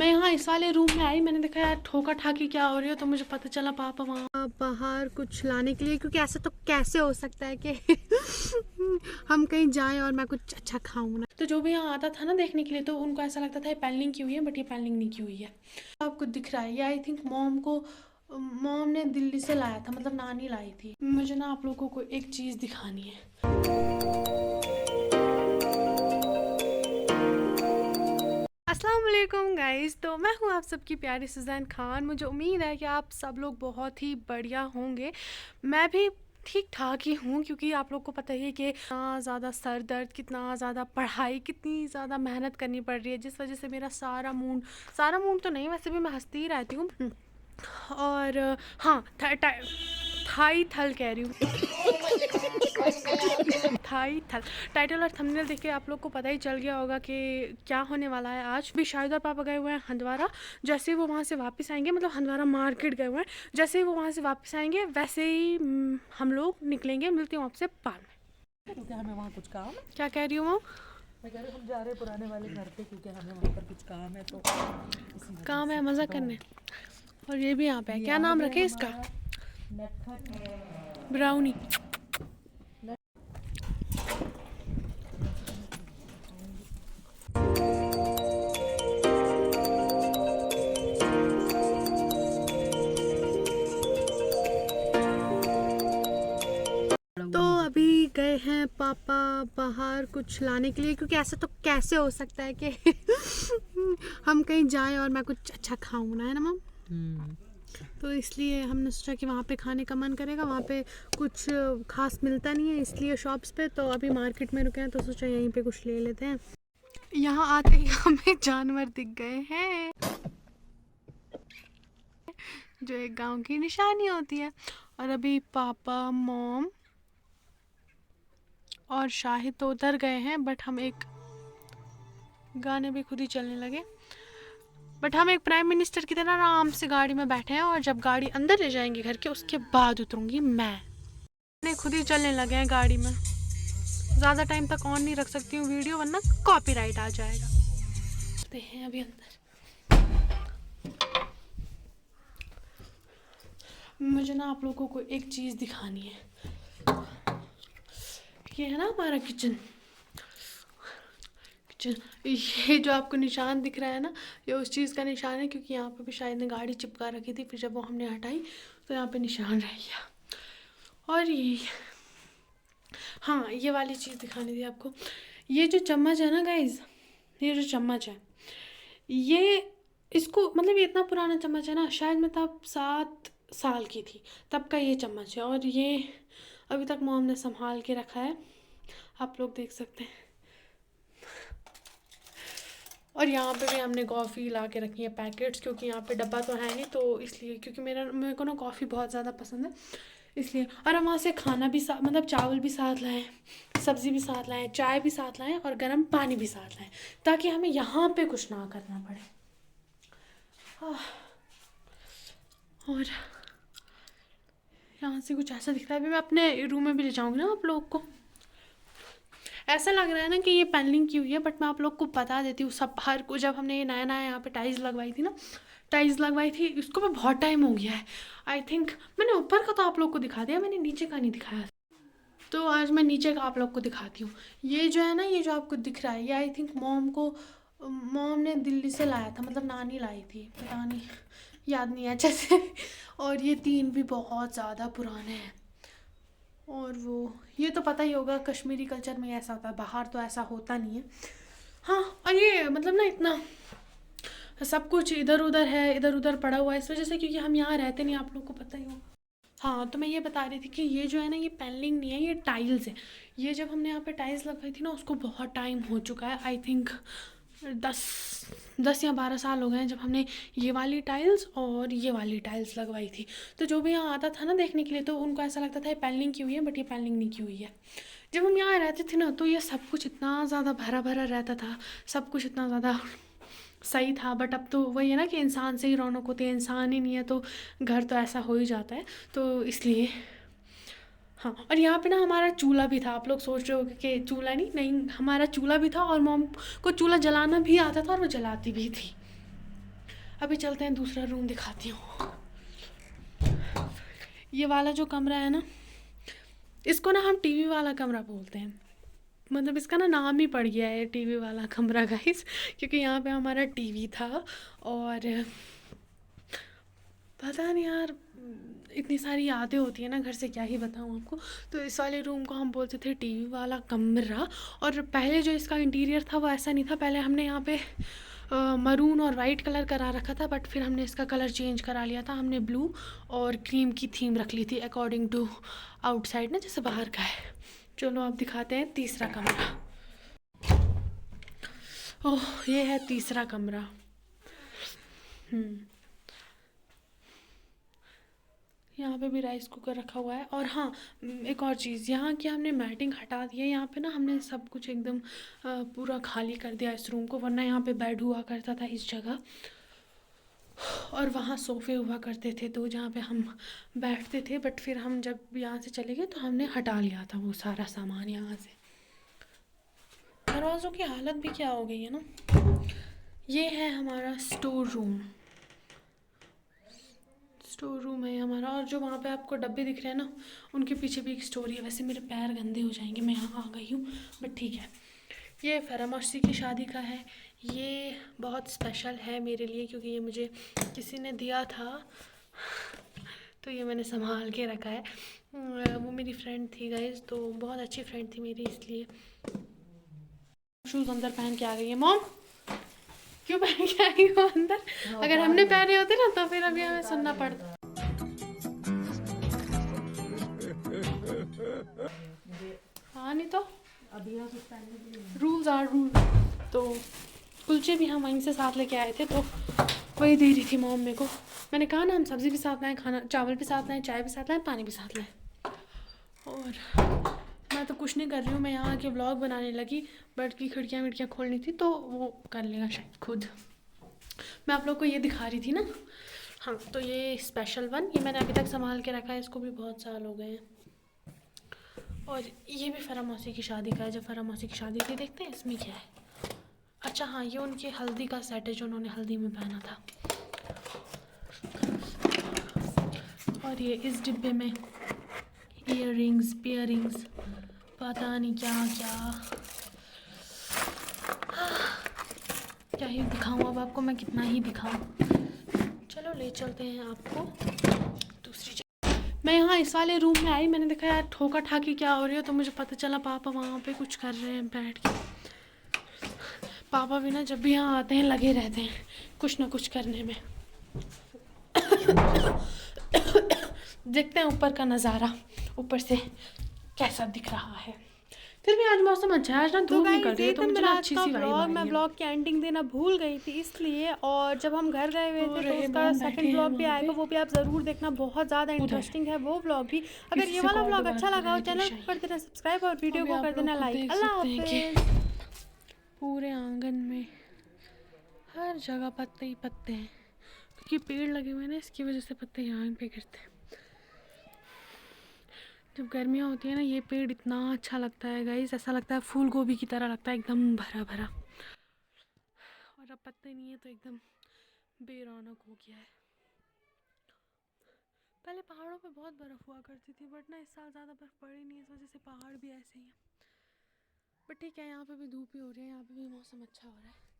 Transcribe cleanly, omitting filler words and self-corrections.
मैं यहाँ इस वाले रूम में आई, मैंने देखा यार ठोका ठाकी क्या हो रही है, तो मुझे पता चला पापा वहाँ बाहर कुछ लाने के लिए, क्योंकि ऐसा तो कैसे हो सकता है कि हम कहीं जाएं और मैं कुछ अच्छा खाऊं ना। तो जो भी यहाँ आता था ना देखने के लिए, तो उनको ऐसा लगता था ये पेंडिंग की हुई है, बट ये पेंडिंग नहीं की हुई है। आपको दिख रहा है ये, आई थिंक मॉम ने दिल्ली से लाया था, मतलब नानी लाई थी। मुझे ना आप लोगों को एक चीज़ दिखानी है। अस्सलाम वालेकुम गाइस, तो मैं हूँ आप सबकी प्यारी सुज़ैन खान। मुझे उम्मीद है कि आप सब लोग बहुत ही बढ़िया होंगे। मैं भी ठीक ठाक ही हूँ, क्योंकि आप लोग को पता ही है कि कितना ज़्यादा सर दर्द, कितना ज़्यादा पढ़ाई, कितनी ज़्यादा मेहनत करनी पड़ रही है, जिस वजह से मेरा सारा मूड तो नहीं, वैसे भी मैं हंसती ही रहती हूँ। और हाँ, थाई थल कह रही हूँ। थाई थल टाइटल और थंबनेल देख के आप लोग को पता ही चल गया होगा कि क्या होने वाला है। आज भी शाहिद और पापा गए हुए हैं हंदवारा। जैसे ही वो वहाँ से वापस आएंगे, मतलब हंदवारा मार्केट गए हुए हैं, जैसे ही वो वहाँ से वापस आएंगे वैसे ही हम लोग निकलेंगे। मिलती हूँ आपसे बाद में, क्योंकि हमें वहाँ कुछ काम है। क्या कह रही हूँ वो? मैं कह रही हूँ हम जा रहे हैं पुराने वाले घर पे, क्योंकि हमें वहाँ पर कुछ काम है, तो इसी वजह काम है से। मज़ा तो करने। और ये भी यहाँ पे है, ये क्या आ नाम गया रखे इसका? हमारा नटखट ब्राउनी। तो अभी गए हैं पापा बाहर कुछ लाने के लिए, क्योंकि ऐसा तो कैसे हो सकता है कि हम कहीं जाएं और मैं कुछ अच्छा खाऊं ना, है ना मम? तो इसलिए हमने सोचा कि वहाँ पे खाने का मन करेगा। वहाँ पे कुछ खास मिलता नहीं है इसलिए शॉप्स पे, तो अभी मार्केट में रुके हैं, तो सोचा यहीं पे कुछ ले लेते हैं। यहाँ आते ही हमें जानवर दिख गए हैं, जो एक गांव की निशानी होती है। और अभी पापा, मॉम और शाहिद तो उधर गए हैं, बट हम एक गाने भी खुद ही चलने लगे। बट हम एक प्राइम मिनिस्टर की तरह आराम से गाड़ी में बैठे हैं, और जब गाड़ी अंदर ले जाएंगे घर के, उसके बाद उतरूंगी मैं। खुद ही चलने लगे हैं गाड़ी में। ज़्यादा टाइम तक ऑन नहीं रख सकती हूँ वीडियो, वरना कॉपीराइट आ जाएगा। चलते हैं अभी अंदर। मुझे ना आप लोगों को एक चीज़ दिखानी है। ये है ना हमारा किचन। ये जो आपको निशान दिख रहा है ना, ये उस चीज़ का निशान है, क्योंकि यहाँ पे भी शायद ने गाड़ी चिपका रखी थी, फिर जब वो हमने हटाई तो यहाँ पे निशान रह गया। और ये, हाँ, ये वाली चीज़ दिखानी थी आपको। ये जो चम्मच है ना गाइज, ये जो चम्मच है, ये इसको मतलब ये इतना पुराना चम्मच है ना, शायद मैं तब 7 साल की थी तब का ये चम्मच है, और ये अभी तक मॉम ने संभाल के रखा है, आप लोग देख सकते हैं। और यहाँ पे भी हमने कॉफ़ी ला के रखी है पैकेट्स, क्योंकि यहाँ पे डब्बा तो है नहीं, तो इसलिए, क्योंकि मेरे को ना कॉफ़ी बहुत ज़्यादा पसंद है इसलिए। और हम वहाँ से खाना भी मतलब चावल भी साथ लाएँ, सब्ज़ी भी साथ लाएँ, चाय भी साथ लाएँ, और गर्म पानी भी साथ लाएँ, ताकि हमें यहाँ पे कुछ ना करना पड़े। और यहाँ से कुछ ऐसा दिखता है। अभी मैं अपने रूम में भी ले जाऊँगी ना आप लोग को। ऐसा लग रहा है ना कि ये पैनलिंग की हुई है, बट मैं आप लोग को बता देती हूँ सब। हर को जब हमने ये नया नया यहाँ पे टाइल्स लगवाई थी ना, टाइल्स लगवाई थी, इसको भी बहुत टाइम हो गया है। आई थिंक मैंने ऊपर का तो आप लोग को दिखा दिया, मैंने नीचे का नहीं दिखाया। तो आज मैं नीचे का आप लोग को दिखाती हूँ। ये जो है ना, ये जो आपको दिख रहा है, ये आई थिंक मॉम ने दिल्ली से लाया था, मतलब नानी लाई थी, पता नहीं, याद नहीं है अच्छे से। और ये 3 भी बहुत ज़्यादा पुराने हैं। और वो, ये तो पता ही होगा कश्मीरी कल्चर में ऐसा होता है, बाहर तो ऐसा होता नहीं है। हाँ, और ये मतलब ना इतना सब कुछ इधर उधर है, इधर उधर पड़ा हुआ है, इस वजह से, क्योंकि हम यहाँ रहते नहीं, आप लोग को पता ही होगा। हाँ, तो मैं ये बता रही थी कि ये जो है ना, ये पैनलिंग नहीं है, ये टाइल्स है। ये जब हमने यहाँ पे टाइल्स लगवाई थी ना, उसको बहुत टाइम हो चुका है। आई थिंक 10 या 12 साल हो गए हैं जब हमने ये वाली टाइल्स और ये वाली टाइल्स लगवाई थी। तो जो भी यहाँ आता था ना देखने के लिए, तो उनको ऐसा लगता था ये पैनलिंग की हुई है, बट ये पैनलिंग नहीं की हुई है। जब हम यहाँ रहते थे ना, तो ये सब कुछ इतना ज़्यादा भरा भरा रहता था, सब कुछ इतना ज़्यादा सही था। बट अब तो वही है ना कि इंसान से ही रौनक होती है, इंसान ही नहीं है तो घर तो ऐसा हो ही जाता है, तो इसलिए। हाँ, और यहाँ पे ना हमारा चूल्हा भी था। आप लोग सोच रहे हो कि चूल्हा नहीं, नहीं, हमारा चूल्हा भी था, और मॉम को चूल्हा जलाना भी आता था, और वो जलाती भी थी। अभी चलते हैं, दूसरा रूम दिखाती हूँ। ये वाला जो कमरा है ना, इसको ना हम टीवी वाला कमरा बोलते हैं। मतलब इसका ना नाम ही पड़ गया है टीवी वाला कमरा गाइस, क्योंकि यहाँ पे हमारा टीवी था। और पता नहीं यार, इतनी सारी यादें होती है ना घर से, क्या ही बताऊँ आपको। तो इस वाले रूम को हम बोलते थे टीवी वाला कमरा। और पहले जो इसका इंटीरियर था वो ऐसा नहीं था। पहले हमने यहाँ पे मरून और वाइट कलर करा रखा था, बट फिर हमने इसका कलर चेंज करा लिया था। हमने ब्लू और क्रीम की थीम रख ली थी अकॉर्डिंग टू आउटसाइड ना, जैसे बाहर का है। चलो आप दिखाते हैं तीसरा कमरा। ओह, ये है तीसरा कमरा। यहाँ पे भी राइस कुकर रखा हुआ है। और हाँ, एक और चीज़, यहाँ की हमने मैटिंग हटा दी है। यहाँ पे ना हमने सब कुछ एकदम पूरा खाली कर दिया इस रूम को, वरना यहाँ पे बेड हुआ करता था इस जगह, और वहाँ सोफ़े हुआ करते थे, तो जहाँ पे हम बैठते थे। बट फिर हम जब यहाँ से चले गए तो हमने हटा लिया था वो सारा सामान यहाँ से। दरवाज़ों की हालत भी क्या हो गई है ना। ये है हमारा स्टोर रूम। स्टोर रूम है हमारा। और जो वहाँ पे आपको डब्बे दिख रहे हैं ना, उनके पीछे भी एक स्टोरी है। वैसे मेरे पैर गंदे हो जाएंगे, मैं यहाँ आ गई हूँ, बट ठीक है। ये फरा मौसी की शादी का है। ये बहुत स्पेशल है मेरे लिए, क्योंकि ये मुझे किसी ने दिया था, तो ये मैंने संभाल के रखा है। वो मेरी फ्रेंड थी गाइज, तो बहुत अच्छी फ्रेंड थी मेरी, इसलिए। शूज़ अंदर पहन के आ गई है मॉम। क्यों पहन के आई हो अंदर? अगर हमने पहने होते ना तो फिर अभी हमें सुनना पड़ता। हाँ, नहीं तो अभी यहाँ कुछ पहनने के लिए रूल्स आर रूल। तो कुलचे भी हम वहीं से साथ लेके आए थे, तो वही दे रही थी मॉम मेरे को। मैंने कहा ना, हम सब्ज़ी भी साथ लाएँ, खाना चावल भी साथ लाएँ, चाय भी साथ लाएँ, पानी भी साथ लाएँ। और मैं तो कुछ नहीं कर रही हूँ, मैं यहाँ आके व्लॉग बनाने लगी। बेड की खिड़कियाँ विड़कियाँ खोलनी थी, तो वो कर लेगा शायद खुद। मैं आप लोग को ये दिखा रही थी ना। हाँ, तो ये स्पेशल वन, ये मैंने अभी तक संभाल के रखा है, इसको भी बहुत साल हो गए हैं। और ये भी फरा मौसी की शादी का है, जब फरा मौसी की शादी थी। देखते हैं इसमें क्या है। अच्छा हाँ, ये उनके हल्दी का सेट है जो उन्होंने हल्दी में पहना था। और ये इस डिब्बे में ईयर रिंग्स, पियरिंग्स, पता नहीं क्या क्या ही दिखाऊँ अब आपको, मैं कितना ही दिखाऊँ। चलो ले चलते हैं आपको दूसरी जगह। मैं यहाँ इस वाले रूम में आई, मैंने देखा यार ठोका ठाकी क्या हो रही है, तो मुझे पता चला पापा वहाँ पे कुछ कर रहे हैं बैठ के। पापा भी ना जब भी यहाँ आते हैं लगे रहते हैं कुछ ना कुछ करने में। देखते हैं ऊपर का नज़ारा, ऊपर से कैसा दिख रहा है। फिर भी आज मौसम अच्छा है, आज ना धूप निकल रही है, तो मुझे ना अच्छी सी वाइब आ रही है। मैं ब्लॉग की एंडिंग देना भूल गई थी इसलिए, और जब हम घर गए हुए थे तो उसका सेकंड ब्लॉग भी आएगा, वो भी आप ज़रूर देखना, बहुत ज़्यादा इंटरेस्टिंग है वो ब्लॉग भी। अगर ये वाला ब्लॉग अच्छा लगा हो, चैनल को कर देना सब्सक्राइब और वीडियो को कर देना लाइक। अल्लाह हाफिज़। पूरे आंगन में हर जगह पत्ते ही पत्ते हैं, क्योंकि पेड़ लगे हुए हैं ना, इसकी वजह से पत्ते यहाँ पे गिरते हैं। जब गर्मियाँ होती है ना, ये पेड़ इतना अच्छा लगता है गाइस, ऐसा लगता है फूल गोभी की तरह लगता है, एकदम भरा भरा। और अब पत्ते नहीं है तो एकदम बेरौनक हो गया है। पहले पहाड़ों पे बहुत बर्फ़ हुआ करती थी, बट ना इस साल ज़्यादा बर्फ़ पड़ी नहीं है, इस वजह से पहाड़ भी ऐसे ही हैं। बट ठीक है, यहाँ पे भी धूप ही हो रही है, यहाँ पे भी मौसम अच्छा हो रहा है।